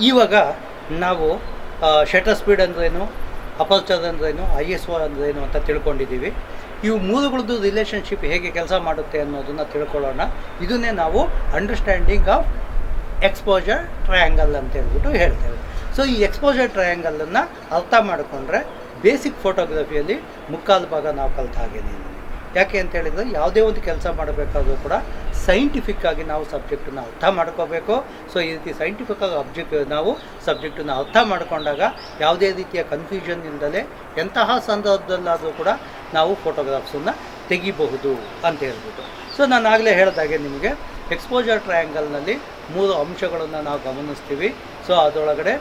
ಇವಾಗ ನಾವು shutter speed ಅಂದ್ರೇನು, ಅಪರ್ಚರ್ ಅಂದ್ರೇನು, ISO ಅಂದ್ರೇನು ಅಂತ ತಿಳ್ಕೊಂಡಿದ್ದೀವಿ. ಇವು ಮೂರುಗಳದ್ದು ರಿಲೇಷನ್ಶಿಪ್ ಹೇಗೆ ಕೆಲಸ ಮಾಡುತ್ತೆ ಅನ್ನೋದನ್ನು ತಿಳ್ಕೊಳ್ಳೋಣ. ಇದನ್ನೇ ನಾವು ಅಂಡರ್ಸ್ಟ್ಯಾಂಡಿಂಗ್ ಆಫ್ ಎಕ್ಸ್ಪೋಜರ್ ಟ್ರಯಾಂಗಲ್ ಅಂತ ಹೇಳ್ಬಿಟ್ಟು ಹೇಳ್ತೇವೆ. ಸೊ ಈ ಎಕ್ಸ್ಪೋಜರ್ ಟ್ರಯಾಂಗಲನ್ನು ಅರ್ಥ ಮಾಡಿಕೊಂಡ್ರೆ ಬೇಸಿಕ್ ಫೋಟೋಗ್ರಫಿಯಲ್ಲಿ ಮುಕ್ಕಾಲು ಭಾಗ ನಾವು ಕಲಿತ ಹಾಗೇನೆ. ಯಾಕೆ ಅಂತ ಹೇಳಿದರೆ ಯಾವುದೇ ಒಂದು ಕೆಲಸ ಮಾಡಬೇಕಾದ್ರೂ ಕೂಡ ಸೈಂಟಿಫಿಕ್ಕಾಗಿ ನಾವು ಸಬ್ಜೆಕ್ಟನ್ನು ಅರ್ಥ ಮಾಡ್ಕೋಬೇಕು. ಸೊ ಈ ರೀತಿ ಸೈಂಟಿಫಿಕ್ಕಾಗಿ ನಾವು ಸಬ್ಜೆಕ್ಟನ್ನು ಅರ್ಥ ಮಾಡಿಕೊಂಡಾಗ ಯಾವುದೇ ರೀತಿಯ ಕನ್ಫ್ಯೂಷನ್ ಇಲ್ಲದೆ ಎಂತಹ ಸಂದರ್ಭದಲ್ಲಾದರೂ ಕೂಡ ನಾವು ಫೋಟೋಗ್ರಾಫ್ಸನ್ನು ತೆಗಿಬಹುದು ಅಂತ ಹೇಳ್ಬಿಟ್ಟು. ಸೊ ನಾನು ಆಗಲೇ ಹೇಳಿದಾಗೆ ನಿಮಗೆ ಎಕ್ಸ್ಪೋಜರ್ ಟ್ರಯಾಂಗಲ್ನಲ್ಲಿ 3 ಅಂಶಗಳನ್ನು ನಾವು ಗಮನಿಸ್ತೀವಿ. ಸೊ ಅದರೊಳಗಡೆ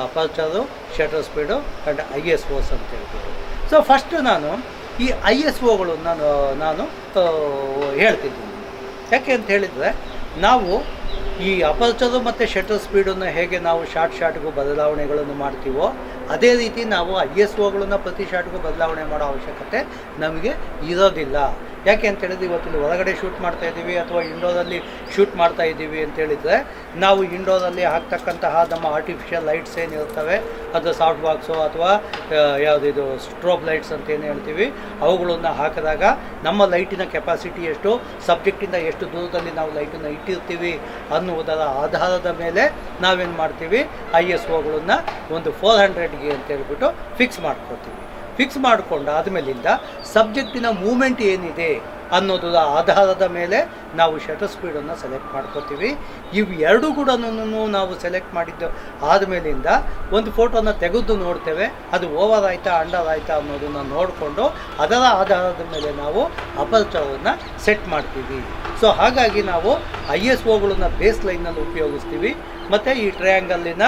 ಅಪರ್ಚರು, ಶಟರ್ ಸ್ಪೀಡು ಆ್ಯಂಡ್ ISOs ಅಂತ ಹೇಳ್ಬಿಟ್ಟು. ಸೊ ಫಸ್ಟ್ ನಾನು ಈ ISOಗಳನ್ನು ನಾನು ಹೇಳ್ತಿದ್ದೀನಿ. ಯಾಕೆ ಅಂತ ಹೇಳಿದರೆ ನಾವು ಈ ಅಪರ್ಚರು ಮತ್ತು ಶಟರ್ ಸ್ಪೀಡನ್ನು ಹೇಗೆ ನಾವು ಶಾರ್ಟ್ಗೂ ಬದಲಾವಣೆಗಳನ್ನು ಮಾಡ್ತೀವೋ ಅದೇ ರೀತಿ ನಾವು ISOಗಳನ್ನು ಪ್ರತಿ ಶಾರ್ಟ್ಗೂ ಬದಲಾವಣೆ ಮಾಡೋ ಅವಶ್ಯಕತೆ ನಮಗೆ ಇರೋದಿಲ್ಲ. ಯಾಕೆ ಅಂತ ಹೇಳಿದ್ರೆ ಇವತ್ತಿಲ್ಲಿ ಹೊರಗಡೆ ಶೂಟ್ ಮಾಡ್ತಾಯಿದ್ದೀವಿ ಅಥವಾ ಇಂಡೋರಲ್ಲಿ ಶೂಟ್ ಮಾಡ್ತಾಯಿದ್ದೀವಿ ಅಂತೇಳಿದರೆ ನಾವು ಇಂಡೋರಲ್ಲಿ ಹಾಕ್ತಕ್ಕಂತಹ ನಮ್ಮ ಆರ್ಟಿಫಿಷಿಯಲ್ ಲೈಟ್ಸ್ ಏನಿರ್ತವೆ, ಅದು ಸಾಫ್ಟ್ ಬಾಕ್ಸು ಅಥವಾ ಯಾವುದಿದು ಸ್ಟ್ರೋಬ್ ಲೈಟ್ಸ್ ಅಂತ ಏನು ಹೇಳ್ತೀವಿ, ಅವುಗಳನ್ನು ಹಾಕಿದಾಗ ನಮ್ಮ ಲೈಟಿನ ಕೆಪಾಸಿಟಿ ಎಷ್ಟು, ಸಬ್ಜೆಕ್ಟಿಂದ ಎಷ್ಟು ದೂರದಲ್ಲಿ ನಾವು ಲೈಟನ್ನು ಇಟ್ಟಿರ್ತೀವಿ ಅನ್ನುವುದರ ಆಧಾರದ ಮೇಲೆ ನಾವೇನು ಮಾಡ್ತೀವಿ, ISOಗಳನ್ನು ಒಂದು 400ಗೆ ಅಂತ ಹೇಳ್ಬಿಟ್ಟು ಫಿಕ್ಸ್ ಮಾಡ್ಕೊತೀವಿ. ಫಿಕ್ಸ್ ಮಾಡಿಕೊಂಡಾದಮೇಲಿಂದ ಸಬ್ಜೆಕ್ಟಿನ ಮೂಮೆಂಟ್ ಏನಿದೆ ಅನ್ನೋದರ ಆಧಾರದ ಮೇಲೆ ನಾವು ಶಟರ್ ಸ್ಪೀಡನ್ನು ಸೆಲೆಕ್ಟ್ ಮಾಡ್ಕೋತೀವಿ. ಇವು ಎರಡೂ ಕೂಡ ನಾವು ಸೆಲೆಕ್ಟ್ ಮಾಡಿದ್ದು ಆದಮೇಲಿಂದ ಒಂದು ಫೋಟೋನ ತೆಗೆದು ನೋಡ್ತೇವೆ, ಅದು ಓವರ್ ಆಯಿತಾ ಅಂಡರ್ ಆಯಿತಾ ಅನ್ನೋದನ್ನು ನೋಡಿಕೊಂಡು ಅದರ ಆಧಾರದ ಮೇಲೆ ನಾವು ಅಪರ್ಚರನ್ನು ಸೆಟ್ ಮಾಡ್ತೀವಿ. ಸೊ ಹಾಗಾಗಿ ನಾವು ISOಗಳನ್ನು ಬೇಸ್ ಲೈನಲ್ಲಿ ಉಪಯೋಗಿಸ್ತೀವಿ. ಮತ್ತು ಈ ಟ್ರಯಾಂಗಲ್ಲಿನ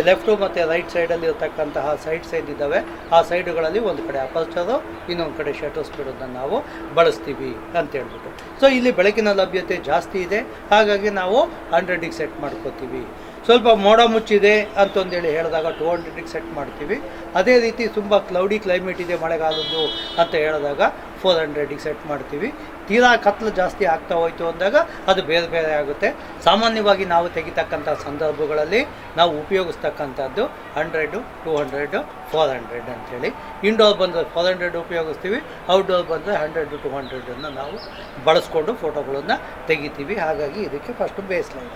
ಲೆಫ್ಟು ಮತ್ತು ರೈಟ್ ಸೈಡಲ್ಲಿ ಇರತಕ್ಕಂತಹ ಸೈಡ್ಸ್ ಏನಿದ್ದಾವೆ ಆ ಸೈಡುಗಳಲ್ಲಿ ಒಂದು ಕಡೆ ಅಪರ್ಚರು, ಇನ್ನೊಂದು ಕಡೆ ಶಟರ್ ಸ್ಪೀಡನ್ನು ನಾವು ಬಳಸ್ತೀವಿ ಅಂತ ಹೇಳ್ಬಿಟ್ಟು. ಸೊ ಇಲ್ಲಿ ಬೆಳಕಿನ ಲಭ್ಯತೆ ಜಾಸ್ತಿ ಇದೆ, ಹಾಗಾಗಿ ನಾವು 100ಗೆ ಸೆಟ್ ಮಾಡ್ಕೋತೀವಿ. ಸ್ವಲ್ಪ ಮೋಡ ಮುಚ್ಚಿದೆ ಅಂತಂದೇಳಿ ಹೇಳಿದಾಗ 200ಗೆ ಸೆಟ್ ಮಾಡ್ತೀವಿ. ಅದೇ ರೀತಿ ತುಂಬ ಕ್ಲೌಡಿ ಕ್ಲೈಮೇಟ್ ಇದೆ, ಮಳೆಗಾಲದ್ದು ಅಂತ ಹೇಳಿದಾಗ 400ಗೆ ಸೆಟ್ ಮಾಡ್ತೀವಿ. ತೀರಾ ಕತ್ಲು ಜಾಸ್ತಿ ಆಗ್ತಾ ಹೋಯಿತು ಅಂದಾಗ ಅದು ಬೇರೆ ಬೇರೆ ಆಗುತ್ತೆ. ಸಾಮಾನ್ಯವಾಗಿ ನಾವು ತೆಗಿತಕ್ಕಂಥ ಸಂದರ್ಭಗಳಲ್ಲಿ ನಾವು ಉಪಯೋಗಿಸ್ತಕ್ಕಂಥದ್ದು 100, 200, 400 ಅಂಥೇಳಿ. ಇಂಡೋರ್ ಬಂದರೆ 400 ಉಪಯೋಗಿಸ್ತೀವಿ, ಔಟ್ಡೋರ್ ಬಂದರೆ 100, 200 ನಾವು ಬಳಸ್ಕೊಂಡು ಫೋಟೋಗಳನ್ನು ತೆಗಿತೀವಿ. ಹಾಗಾಗಿ ಇದಕ್ಕೆ ಫಸ್ಟು ಬೇಸ್ ಲೈನ್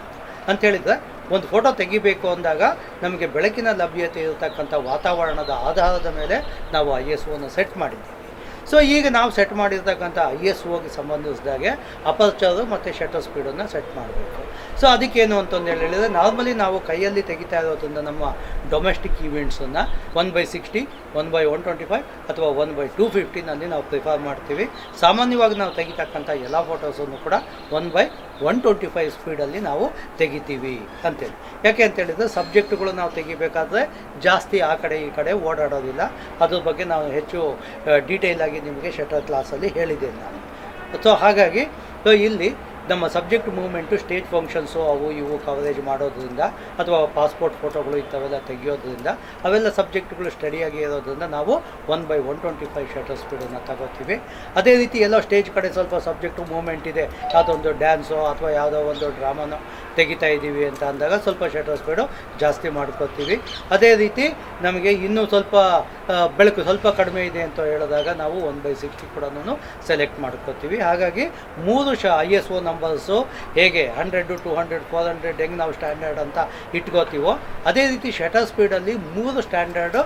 ಅಂಥೇಳಿದರೆ ಒಂದು ಫೋಟೋ ತೆಗಿಬೇಕು ಅಂದಾಗ ನಮಗೆ ಬೆಳಕಿನ ಲಭ್ಯತೆ ಇರತಕ್ಕಂಥ ವಾತಾವರಣದ ಆಧಾರದ ಮೇಲೆ ನಾವು ISOವನ್ನು ಸೆಟ್ ಮಾಡಿದ್ದೀವಿ. ಸೊ ಈಗ ನಾವು ಸೆಟ್ ಮಾಡಿರ್ತಕ್ಕಂಥ ISOಗೆ ಸಂಬಂಧಿಸಿದಾಗೆ ಅಪರ್ಚರು ಮತ್ತು ಶಟರ್ ಸ್ಪೀಡನ್ನು ಸೆಟ್ ಮಾಡಬೇಕು. ಸೊ ಅದಕ್ಕೇನು ಅಂತಂದು ಹೇಳಿದರೆ ನಾರ್ಮಲಿ ನಾವು ಕೈಯಲ್ಲಿ ತೆಗಿತಾ ಇರೋದ್ರಿಂದ ನಮ್ಮ ಡೊಮೆಸ್ಟಿಕ್ ಈವೆಂಟ್ಸನ್ನು 1/60, 1/125 ಅಥವಾ 1/250 ನಾವು ಪ್ರಿಫರ್ ಮಾಡ್ತೀವಿ. ಸಾಮಾನ್ಯವಾಗಿ ನಾವು ತೆಗಿತಕ್ಕಂಥ ಎಲ್ಲ ಫೋಟೋಸನ್ನು ಕೂಡ 1/125 ಸ್ಪೀಡಲ್ಲಿ ನಾವು ತೆಗಿತೀವಿ ಅಂತೇಳಿ. ಯಾಕೆ ಅಂತೇಳಿದರೆ ಸಬ್ಜೆಕ್ಟ್ಗಳು ನಾವು ತೆಗಿಬೇಕಾದ್ರೆ ಜಾಸ್ತಿ ಆ ಕಡೆ ಈ ಕಡೆ ಓಡಾಡೋದಿಲ್ಲ. ಅದ್ರ ಬಗ್ಗೆ ನಾವು ಹೆಚ್ಚು ಡೀಟೇಲಾಗಿ ನಿಮಗೆ ಶಟರ್ ಕ್ಲಾಸಲ್ಲಿ ಹೇಳಿದ್ದೇನೆ ನಾನು. ಸೊ ಹಾಗಾಗಿ ಇಲ್ಲಿ ನಮ್ಮ ಸಬ್ಜೆಕ್ಟ್ ಮೂವ್ಮೆಂಟು, ಸ್ಟೇಜ್ ಫಂಕ್ಷನ್ಸು ಅವು ಇವು ಕವರೇಜ್ ಮಾಡೋದ್ರಿಂದ ಅಥವಾ ಪಾಸ್ಪೋರ್ಟ್ ಫೋಟೋಗಳು ಇಂಥವೆಲ್ಲ ತೆಗಿಯೋದ್ರಿಂದ ಅವೆಲ್ಲ ಸಬ್ಜೆಕ್ಟ್ಗಳು ಸ್ಟಡಿಯಾಗಿ ಇರೋದ್ರಿಂದ ನಾವು 1/125 ಶಟರ್ ಸ್ಪೀಡನ್ನು ತಗೋತೀವಿ. ಅದೇ ರೀತಿ ಎಲ್ಲೋ ಸ್ಟೇಜ್ ಕಡೆ ಸ್ವಲ್ಪ ಸಬ್ಜೆಕ್ಟು ಮೂವ್ಮೆಂಟ್ ಇದೆ, ಯಾವುದೊಂದು ಡ್ಯಾನ್ಸೋ ಅಥವಾ ಯಾವುದೋ ಒಂದು ಡ್ರಾಮಾನೋ ತೆಗಿತಾ ಇದ್ದೀವಿ ಅಂತ ಅಂದಾಗ ಸ್ವಲ್ಪ ಶಟರ್ ಸ್ಪೀಡು ಜಾಸ್ತಿ ಮಾಡ್ಕೋತೀವಿ. ಅದೇ ರೀತಿ ನಮಗೆ ಇನ್ನೂ ಸ್ವಲ್ಪ ಬೆಳಕು ಸ್ವಲ್ಪ ಕಡಿಮೆ ಇದೆ ಅಂತ ಹೇಳಿದಾಗ ನಾವು 1/60 ಕೂಡ ಸೆಲೆಕ್ಟ್ ಮಾಡ್ಕೋತೀವಿ. ಹಾಗಾಗಿ 3 ISO ನಂಬರ್ಸು ಹೇಗೆ 100, 200, 400 ಹೆಂಗೆ ನಾವು ಸ್ಟ್ಯಾಂಡರ್ಡ್ ಅಂತ ಇಟ್ಕೋತೀವೋ ಅದೇ ರೀತಿ ಶಟರ್ ಸ್ಪೀಡಲ್ಲಿ 3 ಸ್ಟ್ಯಾಂಡರ್ಡ್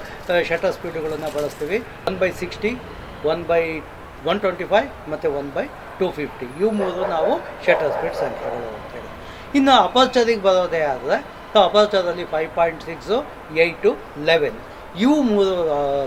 ಶಟರ್ ಸ್ಪೀಡುಗಳನ್ನು ಬಳಸ್ತೀವಿ. 1/60, 1/125 ಮತ್ತು 1/250 ಇವು 3 ನಾವು ಶಟರ್ ಸ್ಪೀಡ್ ಸಂಖ್ಯೆಗಳು ಅಂತೇಳಿ. ಇನ್ನು ಅಪರ್ಚರಿಗೆ ಬರೋದೇ ಆದರೆ ಅಪರ್ಚರಲ್ಲಿ 5.6, 8, 11 ಇವು 3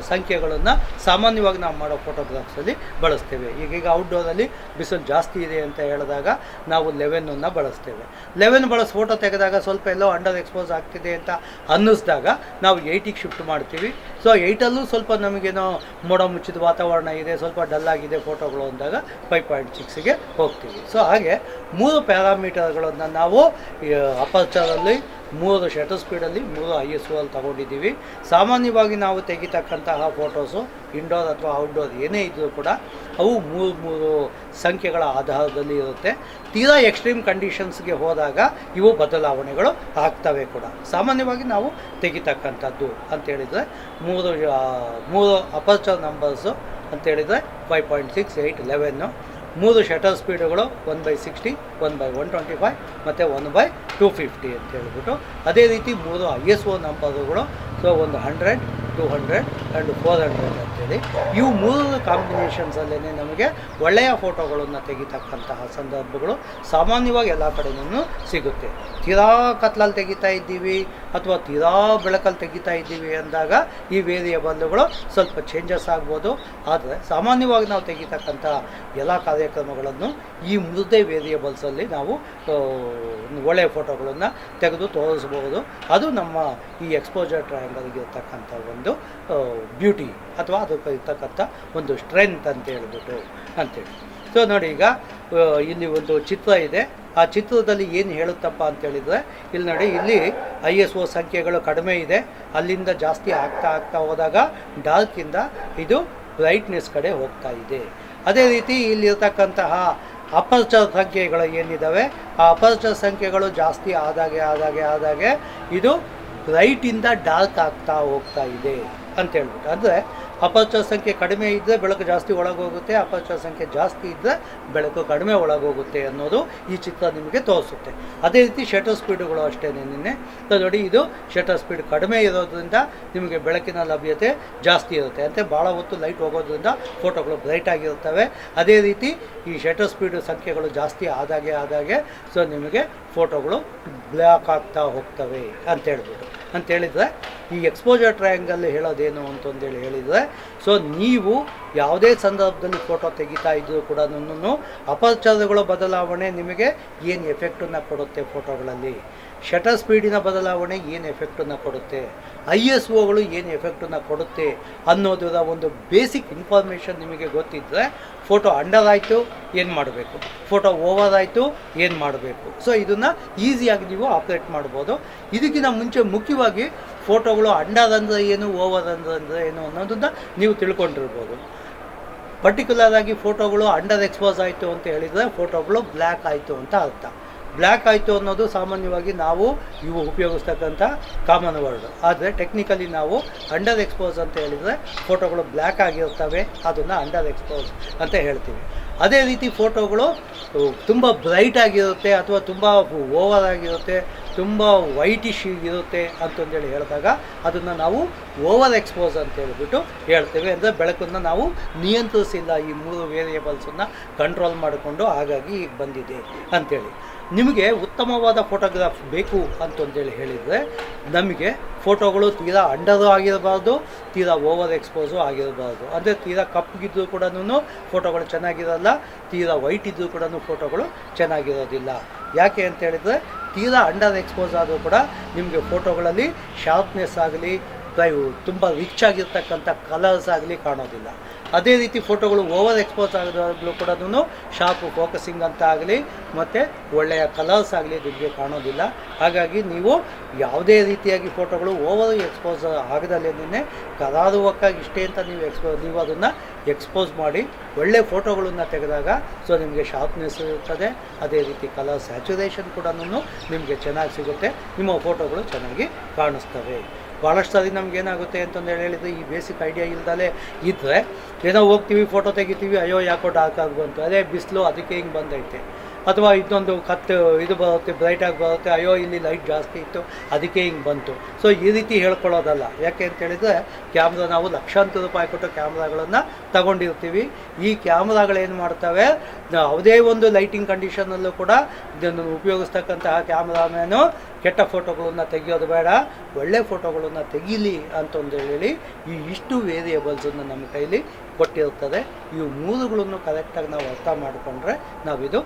ಸಂಖ್ಯೆಗಳನ್ನು ಸಾಮಾನ್ಯವಾಗಿ ನಾವು ಮಾಡೋ ಫೋಟೋಗ್ರಾಫ್ಸಲ್ಲಿ ಬಳಸ್ತೇವೆ. ಈಗೀಗ ಔಟ್ಡೋರಲ್ಲಿ ಬಿಸಿಲು ಜಾಸ್ತಿ ಇದೆ ಅಂತ ಹೇಳಿದಾಗ ನಾವು 11 ಬಳಸ್ತೇವೆ. 11 ಬಳಸಿ ಫೋಟೋ ತೆಗೆದಾಗ ಸ್ವಲ್ಪ ಎಲ್ಲೋ ಅಂಡರ್ ಎಕ್ಸ್ಪೋಸ್ ಆಗ್ತಿದೆ ಅಂತ ಅನ್ನಿಸಿದಾಗ ನಾವು 8ಗೆ ಶಿಫ್ಟ್ ಮಾಡ್ತೀವಿ. ಸೊ 8ಅಲ್ಲೂ ಸ್ವಲ್ಪ ನಮಗೇನೋ ಮೋಡ ಮುಚ್ಚಿದ ವಾತಾವರಣ ಇದೆ, ಸ್ವಲ್ಪ ಡಲ್ ಆಗಿದೆ ಫೋಟೋಗಳು ಅಂದಾಗ 5.6ಗೆ ಹೋಗ್ತೀವಿ. ಸೊ ಹಾಗೆ 3 ಪ್ಯಾರಾಮೀಟರ್ಗಳನ್ನು ನಾವು ಅಪರ್ಚರಲ್ಲಿ 3 ಶಟರ್ ಸ್ಪೀಡಲ್ಲಿ 3 ISO ಅಲ್ಲಿ ತಗೊಂಡಿದ್ದೀವಿ. ಸಾಮಾನ್ಯವಾಗಿ ನಾವು ತೆಗಿತಕ್ಕಂತಹ ಫೋಟೋಸು ಇಂಡೋರ್ ಅಥವಾ ಔಟ್ಡೋರ್ ಏನೇ ಇದ್ದರೂ ಕೂಡ ಅವು 3 ಸಂಖ್ಯೆಗಳ ಆಧಾರದಲ್ಲಿ ಇರುತ್ತೆ. ತೀರಾ ಎಕ್ಸ್ಟ್ರೀಮ್ ಕಂಡೀಷನ್ಸ್ಗೆ ಹೋದಾಗ ಇವು ಬದಲಾವಣೆಗಳು ಆಗ್ತವೆ ಕೂಡ. ಸಾಮಾನ್ಯವಾಗಿ ನಾವು ತೆಗಿತಕ್ಕಂಥದ್ದು ಅಂತೇಳಿದರೆ 3 ಅಪರ್ಚರ್ ನಂಬರ್ಸು ಅಂತೇಳಿದರೆ 5.6, 8, 11. 3 ಶಟರ್ ಸ್ಪೀಡುಗಳು 1/60, 1/125 ಮತ್ತು 1/250 ಅಂತ ಹೇಳ್ಬಿಟ್ಟು. ಅದೇ ರೀತಿ 3 ISO ನಂಬರುಗಳು, ಸೊ ಒಂದು 100, 200 ಆ್ಯಂಡ್ 400 ಅಂತೇಳಿ. ಇವು 3 ಕಾಂಬಿನೇಷನ್ಸಲ್ಲೇ ನಮಗೆ ಒಳ್ಳೆಯ ಫೋಟೋಗಳನ್ನು ತೆಗಿತಕ್ಕಂತಹ ಸಂದರ್ಭಗಳು ಸಾಮಾನ್ಯವಾಗಿ ಎಲ್ಲ ಕಡೆಯೂ ಸಿಗುತ್ತೆ. ತೀರಾ ಕತ್ಲಲ್ಲಿ ತೆಗಿತಾ ಇದ್ದೀವಿ ಅಥವಾ ತೀರಾ ಬೆಳಕಲ್ಲಿ ತೆಗಿತಾ ಇದ್ದೀವಿ ಅಂದಾಗ ಈ ವೇರಿಯಬಲ್ಗಳು ಸ್ವಲ್ಪ ಚೇಂಜಸ್ ಆಗ್ಬೋದು. ಆದರೆ ಸಾಮಾನ್ಯವಾಗಿ ನಾವು ತೆಗಿತಕ್ಕಂಥ ಎಲ್ಲ ಕಾರ್ಯಕ್ರಮಗಳನ್ನು ಈ ಮುದ್ದೆ ವೇರಿಯಬಲ್ಸಲ್ಲಿ ನಾವು ಒಳ್ಳೆಯ ಫೋಟೋಗಳನ್ನು ತೆಗೆದು ತೋರಿಸ್ಬೋದು. ಅದು ನಮ್ಮ ಈ ಎಕ್ಸ್ಪೋಜರ್ ಟ್ರಯಾಂಗಲ್ಗೆ ಇರ್ತಕ್ಕಂಥ ಒಂದು ಬ್ಯೂಟಿ ಅಥವಾ ಅದಕ್ಕೆ ಇರ್ತಕ್ಕಂಥ ಒಂದು ಸ್ಟ್ರೆಂತ್ ಅಂತ ಹೇಳ್ಬಿಟ್ಟು ಅಂತೇಳಿ. ಸೊ ನೋಡಿ, ಈಗ ಇಲ್ಲಿ ಒಂದು ಚಿತ್ರ ಇದೆ. ಆ ಚಿತ್ರದಲ್ಲಿ ಏನು ಹೇಳುತ್ತಪ್ಪ ಅಂತೇಳಿದರೆ, ಇಲ್ಲಿ ನೋಡಿ, ಇಲ್ಲಿ ISO ಸಂಖ್ಯೆಗಳು ಕಡಿಮೆ ಇದೆ, ಅಲ್ಲಿಂದ ಜಾಸ್ತಿ ಆಗ್ತಾ ಹೋದಾಗ ಡಾರ್ಕಿಂದ ಇದು ಬ್ರೈಟ್ನೆಸ್ ಕಡೆ ಹೋಗ್ತಾ ಇದೆ. ಅದೇ ರೀತಿ ಇಲ್ಲಿರ್ತಕ್ಕಂತಹ ಅಪರ್ಚರ್ ಸಂಖ್ಯೆಗಳು ಏನಿದ್ದಾವೆ, ಆ ಅಪರ್ಚರ್ ಸಂಖ್ಯೆಗಳು ಜಾಸ್ತಿ ಆದಾಗೆ ಇದು ಬ್ರೈಟಿಂದ ಡಾರ್ಕ್ ಆಗ್ತಾ ಹೋಗ್ತಾ ಇದೆ ಅಂತೇಳ್ಬಿಟ್ಟು. ಅಂದರೆ ಅಪರ್ಚರ್ ಸಂಖ್ಯೆ ಕಡಿಮೆ ಇದ್ದರೆ ಬೆಳಕು ಜಾಸ್ತಿ ಒಳಗೋಗುತ್ತೆ, ಅಪರ್ಚರ್ ಸಂಖ್ಯೆ ಜಾಸ್ತಿ ಇದ್ದರೆ ಬೆಳಕು ಕಡಿಮೆ ಒಳಗೋಗುತ್ತೆ ಅನ್ನೋದು ಈ ಚಿತ್ರ ನಿಮಗೆ ತೋರಿಸುತ್ತೆ. ಅದೇ ರೀತಿ ಶಟರ್ ಸ್ಪೀಡುಗಳು ಅಷ್ಟೇ. ನೋಡಿ, ಇದು ಶಟರ್ ಸ್ಪೀಡ್ ಕಡಿಮೆ ಇರೋದ್ರಿಂದ ನಿಮಗೆ ಬೆಳಕಿನ ಲಭ್ಯತೆ ಜಾಸ್ತಿ ಇರುತ್ತೆ. ಅಂದರೆ ಭಾಳ ಹೊತ್ತು ಲೈಟ್ ಹೋಗೋದ್ರಿಂದ ಫೋಟೋಗಳು ಬ್ರೈಟ್ ಆಗಿರ್ತವೆ. ಅದೇ ರೀತಿ ಈ ಶಟರ್ ಸ್ಪೀಡ್ ಸಂಖ್ಯೆಗಳು ಜಾಸ್ತಿ ಆದಾಗೆ ಸೊ ನಿಮಗೆ ಫೋಟೋಗಳು ಬ್ಲ್ಯಾಕ್ ಆಗ್ತಾ ಹೋಗ್ತವೆ ಅಂತೇಳಿದರೆ ಈ ಎಕ್ಸ್ಪೋಜರ್ ಟ್ರಯಾಂಗಲ್ ಹೇಳೋದೇನು ಅಂತಂದೇಳಿ ಹೇಳಿದರೆ, ಸೊ ನೀವು ಯಾವುದೇ ಸಂದರ್ಭದಲ್ಲಿ ಫೋಟೋ ತೆಗಿತಾ ಇದ್ದರೂ ಕೂಡ ಅಪರ್ಚರ್ಗಳ ಬದಲಾವಣೆ ನಿಮಗೆ ಏನು ಎಫೆಕ್ಟನ್ನು ಕೊಡುತ್ತೆ ಫೋಟೋಗಳಲ್ಲಿ, ಶಟರ್ ಸ್ಪೀಡಿನ ಬದಲಾವಣೆ ಏನು ಎಫೆಕ್ಟನ್ನು ಕೊಡುತ್ತೆ, ISOಗಳು ಏನು ಎಫೆಕ್ಟನ್ನು ಕೊಡುತ್ತೆ ಅನ್ನೋದರ ಒಂದು ಬೇಸಿಕ್ ಇನ್ಫಾರ್ಮೇಷನ್ ನಿಮಗೆ ಗೊತ್ತಿದ್ದರೆ ಫೋಟೋ ಅಂಡರ್ ಆಯಿತು ಏನು ಮಾಡಬೇಕು, ಫೋಟೋ ಓವರ್ ಆಯಿತು ಏನು ಮಾಡಬೇಕು, ಸೊ ಇದನ್ನು ಈಸಿಯಾಗಿ ನೀವು ಆಪ್ರೇಟ್ ಮಾಡ್ಬೋದು. ಇದಕ್ಕಿಂತ ಮುಂಚೆ ಮುಖ್ಯವಾಗಿ ಫೋಟೋಗಳು ಅಂಡರ್ ಅಂದರೆ ಏನು, ಓವರ್ ಅಂದರೆ ಏನು ಅನ್ನೋದನ್ನು ನೀವು ತಿಳ್ಕೊಂಡಿರ್ಬೋದು. ಪರ್ಟಿಕ್ಯುಲರ್ ಆಗಿ ಫೋಟೋಗಳು ಅಂಡರ್ ಎಕ್ಸ್ಪೋಸ್ ಆಯಿತು ಅಂತ ಹೇಳಿದರೆ ಫೋಟೋಗಳು ಬ್ಲ್ಯಾಕ್ ಆಯಿತು ಅಂತ ಅರ್ಥ. ಬ್ಲ್ಯಾಕ್ ಆಯಿತು ಅನ್ನೋದು ಸಾಮಾನ್ಯವಾಗಿ ನಾವು ಇವು ಉಪಯೋಗಿಸ್ತಕ್ಕಂಥ ಕಾಮನ್ ವರ್ಡ್. ಆದರೆ ಟೆಕ್ನಿಕಲಿ ನಾವು ಅಂಡರ್ ಎಕ್ಸ್ಪೋಸ್ ಅಂತ ಹೇಳಿದರೆ ಫೋಟೋಗಳು ಬ್ಲ್ಯಾಕ್ ಆಗಿರ್ತವೆ, ಅದನ್ನು ಅಂಡರ್ ಎಕ್ಸ್ಪೋಸ್ ಅಂತ ಹೇಳ್ತೀವಿ. ಅದೇ ರೀತಿ ಫೋಟೋಗಳು ತುಂಬ ಬ್ರೈಟ್ ಆಗಿರುತ್ತೆ ಅಥವಾ ತುಂಬ ಓವರ್ ಆಗಿರುತ್ತೆ, ತುಂಬ ವೈಟಿಶ್ ಇರುತ್ತೆ ಅಂತಂದೇಳಿ ಹೇಳಿದಾಗ ಅದನ್ನು ನಾವು ಓವರ್ ಎಕ್ಸ್ಪೋಸ್ ಅಂತ ಹೇಳ್ಬಿಟ್ಟು ಹೇಳ್ತೇವೆ. ಅಂದರೆ ಬೆಳಕನ್ನು ನಾವು ನಿಯಂತ್ರಿಸಿಲ್ಲ, ಈ 3 ವೇರಿಯಬಲ್ಸನ್ನು ಕಂಟ್ರೋಲ್ ಮಾಡಿಕೊಂಡು ಹಾಗಾಗಿ ಈಗ ಬಂದಿದೆ ಅಂಥೇಳಿ. ನಿಮಗೆ ಉತ್ತಮವಾದ ಫೋಟೋಗ್ರಾಫ್ ಬೇಕು ಅಂತಂದೇಳಿ ಹೇಳಿದರೆ ನಮಗೆ ಫೋಟೋಗಳು ತೀರಾ ಅಂಡರು ಆಗಿರಬಾರ್ದು, ತೀರಾ ಓವರ್ ಎಕ್ಸ್ಪೋಸು ಆಗಿರಬಾರ್ದು. ಅಂದರೆ ತೀರಾ ಕಪ್ಪಗಿದ್ದರೂ ಕೂಡ ಫೋಟೋಗಳು ಚೆನ್ನಾಗಿರಲ್ಲ, ತೀರಾ ವೈಟ್ ಇದ್ದರೂ ಕೂಡ ಫೋಟೋಗಳು ಚೆನ್ನಾಗಿರೋದಿಲ್ಲ. ಯಾಕೆ ಅಂತ ಹೇಳಿದರೆ ತೀರಾ ಅಂಡರ್ ಎಕ್ಸ್ಪೋಸ್ ಆದರೂ ಕೂಡ ನಿಮಗೆ ಫೋಟೋಗಳಲ್ಲಿ ಶಾರ್ಪ್ನೆಸ್ ಆಗಲಿ, ತುಂಬ ರಿಚ್ ಆಗಿರ್ತಕ್ಕಂಥ ಕಲರ್ಸ್ ಆಗಲಿ ಕಾಣೋದಿಲ್ಲ. ಅದೇ ರೀತಿ ಫೋಟೋಗಳು ಓವರ್ ಎಕ್ಸ್ಪೋಸ್ ಆದಾಗಲೂ ಕೂಡ ಶಾರ್ಪ್ ಫೋಕಸಿಂಗ್ ಅಂತ ಆಗಲಿ ಮತ್ತು ಒಳ್ಳೆಯ ಕಲರ್ಸ್ ಆಗಲಿ ನಿಮಗೆ ಕಾಣೋದಿಲ್ಲ. ಹಾಗಾಗಿ ನೀವು ಯಾವುದೇ ರೀತಿಯಾಗಿ ಫೋಟೋಗಳು ಓವರ್ ಎಕ್ಸ್ಪೋಸ್ ಆಗದಲ್ಲೇ ಕರಾರುವಕ್ಕಾಗಿ ಇಷ್ಟೇ ಅಂತ ನೀವು ಅದನ್ನು ಎಕ್ಸ್ಪೋಸ್ ಮಾಡಿ ಒಳ್ಳೆಯ ಫೋಟೋಗಳನ್ನು ತೆಗೆದಾಗ ಸೊ ನಿಮಗೆ ಶಾರ್ಪ್ನೆಸ್ ಇರ್ತದೆ. ಅದೇ ರೀತಿ ಕಲರ್ ಸ್ಯಾಚುರೇಷನ್ ಕೂಡ ನಿಮಗೆ ಚೆನ್ನಾಗಿ ಸಿಗುತ್ತೆ, ನಿಮ್ಮ ಫೋಟೋಗಳು ಚೆನ್ನಾಗಿ ಕಾಣಿಸ್ತವೆ. ಭಾಳಷ್ಟು ಸಾರಿ ನಮಗೇನಾಗುತ್ತೆ ಅಂತಂದೇಳಿ ಹೇಳಿದರೆ ಈ ಬೇಸಿಕ್ ಐಡಿಯಾ ಇಲ್ದಲೇ ಇದ್ದರೆ ಏನೋ ಹೋಗ್ತೀವಿ ಫೋಟೋ ತೆಗಿತೀವಿ, ಅಯ್ಯೋ ಯಾಕೋ ಡಾರ್ಕ್ ಬಂತು, ಅದೇ ಬಿಸಿಲು ಅದಕ್ಕೆ ಹಿಂಗೆ ಬಂದೈತೆ, ಅಥವಾ ಇದೊಂದು ಇದು ಬರುತ್ತೆ ಬ್ರೈಟಾಗಿ ಬರುತ್ತೆ, ಅಯ್ಯೋ ಇಲ್ಲಿ ಲೈಟ್ ಜಾಸ್ತಿ ಇತ್ತು ಅದಕ್ಕೆ ಹಿಂಗೆ ಬಂತು. ಸೊ ಈ ರೀತಿ ಹೇಳ್ಕೊಳ್ಳೋದಲ್ಲ. ಯಾಕೆ ಅಂತೇಳಿದರೆ ಕ್ಯಾಮ್ರಾ ನಾವು ಲಕ್ಷಾಂತರ ರೂಪಾಯಿ ಕೊಟ್ಟು ಕ್ಯಾಮ್ರಾಗಳನ್ನು ತಗೊಂಡಿರ್ತೀವಿ. ಈ ಕ್ಯಾಮ್ರಾಗಳೇನು ಮಾಡ್ತವೆ, ಯಾವುದೇ ಒಂದು ಲೈಟಿಂಗ್ ಕಂಡೀಷನಲ್ಲೂ ಕೂಡ ಇದನ್ನು ಉಪಯೋಗಿಸ್ತಕ್ಕಂತಹ ಕ್ಯಾಮ್ರಾಮ್ಯಾನು ಕೆಟ್ಟ ಫೋಟೋಗಳನ್ನು ತೆಗಿಯೋದು ಬೇಡ, ಒಳ್ಳೆ ಫೋಟೋಗಳನ್ನು ತೆಗೀಲಿ ಅಂತಂದು ಹೇಳಿ ಈ ಇಷ್ಟು ವೇರಿಯಬಲ್ಸನ್ನು ನಮ್ಮ ಕೈಲಿ ಕೊಟ್ಟಿರ್ತದೆ. ಇವು 3ಗಳನ್ನು ಕರೆಕ್ಟಾಗಿ ನಾವು ಅರ್ಥ ಮಾಡಿಕೊಂಡ್ರೆ ನಾವಿದು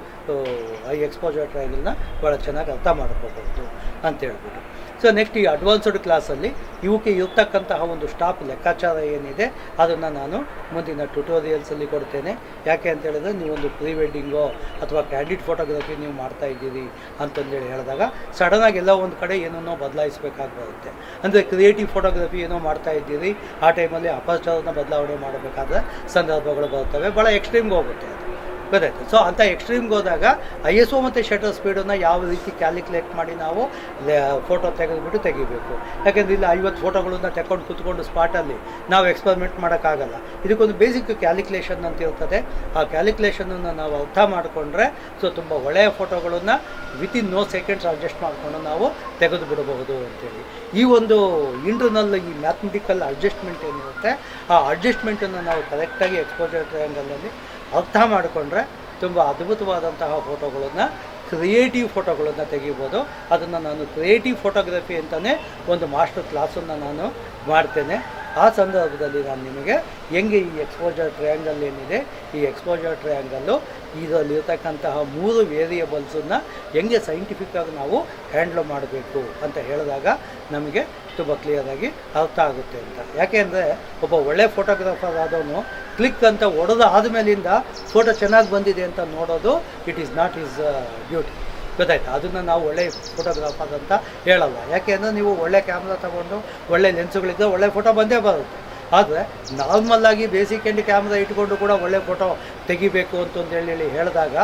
ಎಕ್ಸ್ಪೋಜರ್ ಟ್ರಯಾಂಗಲ್ನ ಭಾಳ ಚೆನ್ನಾಗಿ ಅರ್ಥ ಮಾಡ್ಕೋಬಹುದು ಅಂತ ಹೇಳ್ಬಿಟ್ಟು. ಸೊ ನೆಕ್ಸ್ಟ್ ಈ ಅಡ್ವಾನ್ಸ್ಡ್ ಕ್ಲಾಸಲ್ಲಿ ಇವಕ್ಕೆ ಇರ್ತಕ್ಕಂತಹ ಒಂದು ಸ್ಟಾಪ್ ಲೆಕ್ಕಾಚಾರ ಏನಿದೆ ಅದನ್ನು ನಾನು ಮುಂದಿನ ಟ್ಯುಟೋರಿಯಲ್ಸಲ್ಲಿ ಕೊಡ್ತೇನೆ. ಯಾಕೆ ಅಂತ ಹೇಳಿದ್ರೆ ನೀವೊಂದು ಪ್ರೀ ವೆಡ್ಡಿಂಗೋ ಅಥವಾ ಕ್ಯಾಂಡಿಡ್ ಫೋಟೋಗ್ರಫಿ ನೀವು ಮಾಡ್ತಾ ಇದ್ದೀರಿ ಅಂತಂದೇಳಿ ಹೇಳಿದಾಗ ಸಡನ್ನಾಗಿ ಎಲ್ಲ ಒಂದು ಕಡೆ ಏನನ್ನೋ ಬದಲಾಯಿಸಬೇಕಾಗಿ ಬರುತ್ತೆ. ಅಂದರೆ ಕ್ರಿಯೇಟಿವ್ ಫೋಟೋಗ್ರಫಿ ಏನೋ ಮಾಡ್ತಾ ಇದ್ದೀರಿ, ಆ ಟೈಮಲ್ಲಿ ಅಪರ್ಚರನ್ನು ಬದಲಾವಣೆ ಮಾಡಬೇಕಾದ ಸಂದರ್ಭಗಳು ಬರ್ತವೆ, ಭಾಳ ಎಕ್ಸ್ಟ್ರೀಮ್ಗೆ ಹೋಗುತ್ತೆ ಅದು ಗೊತ್ತಾಯ್ತು. ಸೊ ಅಂಥ ಎಕ್ಸ್ಟ್ರೀಮ್ಗೆ ಹೋದಾಗ ISO ಮತ್ತು ಶಟರ್ ಸ್ಪೀಡನ್ನು ಯಾವ ರೀತಿ ಕ್ಯಾಲ್ಕುಲೇಟ್ ಮಾಡಿ ನಾವು ಫೋಟೋ ತೆಗೆದುಬಿಟ್ಟು ತೆಗಿಬೇಕು. ಯಾಕೆಂದರೆ ಇಲ್ಲಿ 50 ಫೋಟೋಗಳನ್ನ ತೆಕ್ಕೊಂಡು ಕೂತ್ಕೊಂಡು ಸ್ಪಾಟಲ್ಲಿ ನಾವು ಎಕ್ಸ್ಪರಿಮೆಂಟ್ ಮಾಡೋಕ್ಕಾಗಲ್ಲ. ಇದಕ್ಕೊಂದು ಬೇಸಿಕ್ ಕ್ಯಾಲ್ಕುಲೇಷನ್ ಅಂತ ಇರ್ತದೆ. ಆ ಕ್ಯಾಲ್ಕುಲೇಷನನ್ನು ನಾವು ಅರ್ಥ ಮಾಡಿಕೊಂಡ್ರೆ ಸೊ ತುಂಬ ಒಳ್ಳೆಯ ಫೋಟೋಗಳನ್ನು ವಿತಿನ್ ನೋ ಸೆಕೆಂಡ್ಸ್ ಅಡ್ಜಸ್ಟ್ ಮಾಡಿಕೊಂಡು ನಾವು ತೆಗೆದು ಬಿಡಬಹುದು ಅಂತೇಳಿ. ಈ ಒಂದು ಇಂಟರ್ನಲ್ ಈ ಮ್ಯಾಥಮೆಟಿಕಲ್ ಅಡ್ಜಸ್ಟ್ಮೆಂಟ್ ಏನಿರುತ್ತೆ ಆ ಅಡ್ಜಸ್ಟ್ಮೆಂಟನ್ನು ನಾವು ಕರೆಕ್ಟಾಗಿ ಎಕ್ಸ್ಪೋಜರ್ ಟ್ರಯಾಂಗಲಲ್ಲಿ ಅರ್ಥ ಮಾಡಿಕೊಂಡ್ರೆ ತುಂಬ ಅದ್ಭುತವಾದಂತಹ ಫೋಟೋಗಳನ್ನು ಕ್ರಿಯೇಟಿವ್ ಫೋಟೋಗಳನ್ನು ತೆಗಿಬೋದು. ಅದನ್ನು ನಾನು ಕ್ರಿಯೇಟಿವ್ ಫೋಟೋಗ್ರಫಿ ಅಂತಲೇ ಒಂದು ಮಾಸ್ಟರ್ ಕ್ಲಾಸನ್ನು ನಾನು ಮಾಡ್ತೇನೆ. ಆ ಸಂದರ್ಭದಲ್ಲಿ ನಾನು ನಿಮಗೆ ಹೆಂಗೆ ಈ ಎಕ್ಸ್ಪೋಜರ್ ಟ್ರಯಾಂಗಲ್ ಏನಿದೆ ಈ ಎಕ್ಸ್ಪೋಜರ್ ಟ್ರಯಾಂಗಲ್ಲು ಇದರಲ್ಲಿರ್ತಕ್ಕಂತಹ 3 ವೇರಿಯಬಲ್ಸನ್ನು ಹೆಂಗೆ ಸೈಂಟಿಫಿಕ್ಕಾಗಿ ನಾವು ಹ್ಯಾಂಡ್ಲ್ ಮಾಡಬೇಕು ಅಂತ ಹೇಳಿದಾಗ ನಮಗೆ ತುಂಬ ಕ್ಲಿಯರಾಗಿ ಅರ್ಥ ಆಗುತ್ತೆ ಅಂತ. ಯಾಕೆ ಅಂದರೆ ಒಬ್ಬ ಒಳ್ಳೆ ಫೋಟೋಗ್ರಾಫರ್ ಆದವನು ಕ್ಲಿಕ್ ಅಂತ ಹೊಡೆದು ಆದಮೇಲಿಂದ ಫೋಟೋ ಚೆನ್ನಾಗಿ ಬಂದಿದೆ ಅಂತ ನೋಡೋದು it is not is duty ಗೊತ್ತಾಯ್ತು. ಅದನ್ನು ನಾವು ಒಳ್ಳೆ ಫೋಟೋಗ್ರಾಫರ್ ಅಂತ ಹೇಳಲ್ಲ. ಯಾಕೆ ಅಂದರೆ ನೀವು ಒಳ್ಳೆ ಕ್ಯಾಮ್ರಾ ತೊಗೊಂಡು ಒಳ್ಳೆ ಲೆನ್ಸುಗಳಿದ್ದರೆ ಒಳ್ಳೆ ಫೋಟೋ ಬಂದೇ ಬರುತ್ತೆ. ಆದರೆ ನಾರ್ಮಲ್ಲಾಗಿ ಬೇಸಿಕ್ ಎಂಡ್ ಕ್ಯಾಮ್ರಾ ಇಟ್ಕೊಂಡು ಕೂಡ ಒಳ್ಳೆ ಫೋಟೋ ತೆಗಿಬೇಕು ಅಂತಂದೇಳಿ ಹೇಳಿದಾಗ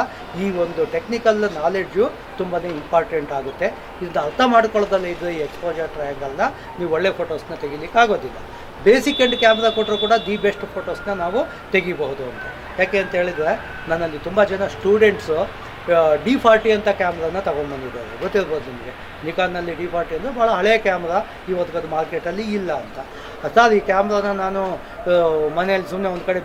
ಈ ಒಂದು ಟೆಕ್ನಿಕಲ್ ನಾಲೆಡ್ಜು ತುಂಬಾ ಇಂಪಾರ್ಟೆಂಟ್ ಆಗುತ್ತೆ. ಇದನ್ನ ಅರ್ಥ ಮಾಡ್ಕೊಳ್ಳೋದಲ್ಲ ಇದು ಈ ಎಕ್ಸ್ಪೋಜರ್ ಟ್ರಯಾಂಗಲ್ನ ನೀವು ಒಳ್ಳೆ ಫೋಟೋಸ್ನ ತೆಗಿಲಿಕ್ಕೆ ಆಗೋದಿಲ್ಲ. ಬೇಸಿಕ್ ಎಂಡ್ ಕ್ಯಾಮ್ರಾ ಕೊಟ್ಟರು ಕೂಡ ದಿ ಬೆಸ್ಟ್ ಫೋಟೋಸ್ನ ನಾವು ತೆಗಿಬಹುದು ಅಂತ. ಯಾಕೆ ಅಂತ ಹೇಳಿದರೆ ನನ್ನಲ್ಲಿ ತುಂಬ ಜನ ಸ್ಟೂಡೆಂಟ್ಸು D40 ಅಂತ ಕ್ಯಾಮ್ರಾನ ತೊಗೊಂಡ್ಬಂದಿದ್ದಾರೆ. ಗೊತ್ತಿರ್ಬೋದು ನಿಮಗೆ. ನಿಕಾನ್ನಲ್ಲಿ D40 ಅಂದರೆ ಭಾಳ ಹಳೆಯ ಕ್ಯಾಮ್ರಾ, ಇವತ್ತಿಗದು ಮಾರ್ಕೆಟಲ್ಲಿ ಇಲ್ಲ ಅಂತ. ಅರ್ಥಾತ್ ಈ ಕ್ಯಾಮ್ರಾನ ನಾನು ಮನೆಯಲ್ಲಿ ಸುಮ್ಮನೆ ಒಂದು ಕಡೆ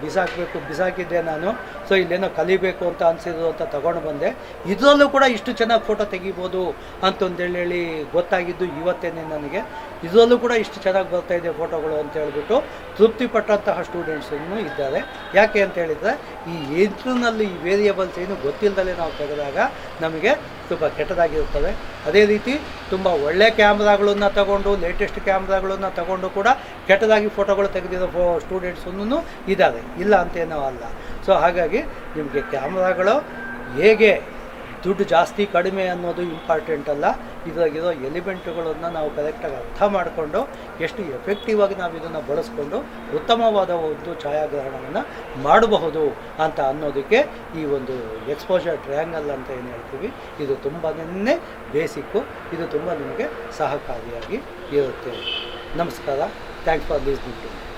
ಬಿಸಾಕಿದ್ದೆ ನಾನು. ಸೊ ಇಲ್ಲೇನೋ ಕಲಿಬೇಕು ಅಂತ ಅನಿಸಿದ್ರು ಅಂತ ತೊಗೊಂಡು ಬಂದೆ. ಇದರಲ್ಲೂ ಕೂಡ ಇಷ್ಟು ಚೆನ್ನಾಗಿ ಫೋಟೋ ತೆಗಿಬೋದು ಅಂತಂದೇಳಿ ಗೊತ್ತಾಗಿದ್ದು ಇವತ್ತೇನೆ ನನಗೆ. ಇದರಲ್ಲೂ ಕೂಡ ಇಷ್ಟು ಚೆನ್ನಾಗಿ ಬರ್ತಾಯಿದೆ ಫೋಟೋಗಳು ಅಂತ ಹೇಳ್ಬಿಟ್ಟು ತೃಪ್ತಿಪಟ್ಟಂತಹ ಸ್ಟೂಡೆಂಟ್ಸನ್ನು ಇದ್ದಾರೆ. ಯಾಕೆ ಅಂತ ಹೇಳಿದರೆ ಈ ಇಂಟರ್ನಲ್ಲಿ ಈ ವೇರಿಯಬಲ್ಸ್ ಏನು ಗೊತ್ತಿಲ್ಲದಲೇ ನಾವು ತೆಗೆದಾಗ ನಮಗೆ ತುಂಬ ಕೆಟ್ಟದಾಗಿರುತ್ತವೆ. ಅದೇ ರೀತಿ ತುಂಬ ಒಳ್ಳೆ ಕ್ಯಾಮ್ರಾಗಳನ್ನು ತಗೊಂಡು ಲೇಟೆಸ್ಟ್ ಕ್ಯಾಮ್ರಾಗಳನ್ನು ತಗೊಂಡು ಕೂಡ ಕೆಟ್ಟದಾಗಿ ಫೋಟೋಗಳು ತೆಗೆದಿರೋ ಸ್ಟೂಡೆಂಟ್ಸನ್ನು ಇದ್ದಾರೆ, ಇಲ್ಲ ಅಂತೇನೋ ಅಲ್ಲ. ಸೊ ಹಾಗಾಗಿ ನಿಮಗೆ ಕ್ಯಾಮ್ರಾಗಳು ಹೇಗೆ ದುಡ್ಡು ಜಾಸ್ತಿ ಕಡಿಮೆ ಅನ್ನೋದು ಇಂಪಾರ್ಟೆಂಟ್ ಅಲ್ಲ. ಇದಾಗಿರೋ ಎಲಿಮೆಂಟುಗಳನ್ನು ನಾವು ಕರೆಕ್ಟಾಗಿ ಅರ್ಥ ಮಾಡಿಕೊಂಡು ಎಷ್ಟು ಎಫೆಕ್ಟಿವ್ ಆಗಿ ನಾವು ಇದನ್ನು ಬಳಸ್ಕೊಂಡು ಉತ್ತಮವಾದ ಒಂದು ಛಾಯಾಗ್ರಹಣವನ್ನು ಮಾಡಬಹುದು ಅಂತ ಅನ್ನೋದಕ್ಕೆ ಈ ಒಂದು ಎಕ್ಸ್ಪೋಜರ್ ಟ್ರಯಾಂಗಲ್ ಅಂತ ಏನು ಹೇಳ್ತೀವಿ ಇದು ತುಂಬಾ ಬೇಸಿಕ್ಕು. ಇದು ತುಂಬ ನಿಮಗೆ ಸಹಕಾರಿಯಾಗಿ ಇರುತ್ತೆ. ನಮಸ್ಕಾರ. Thanks for listening to me.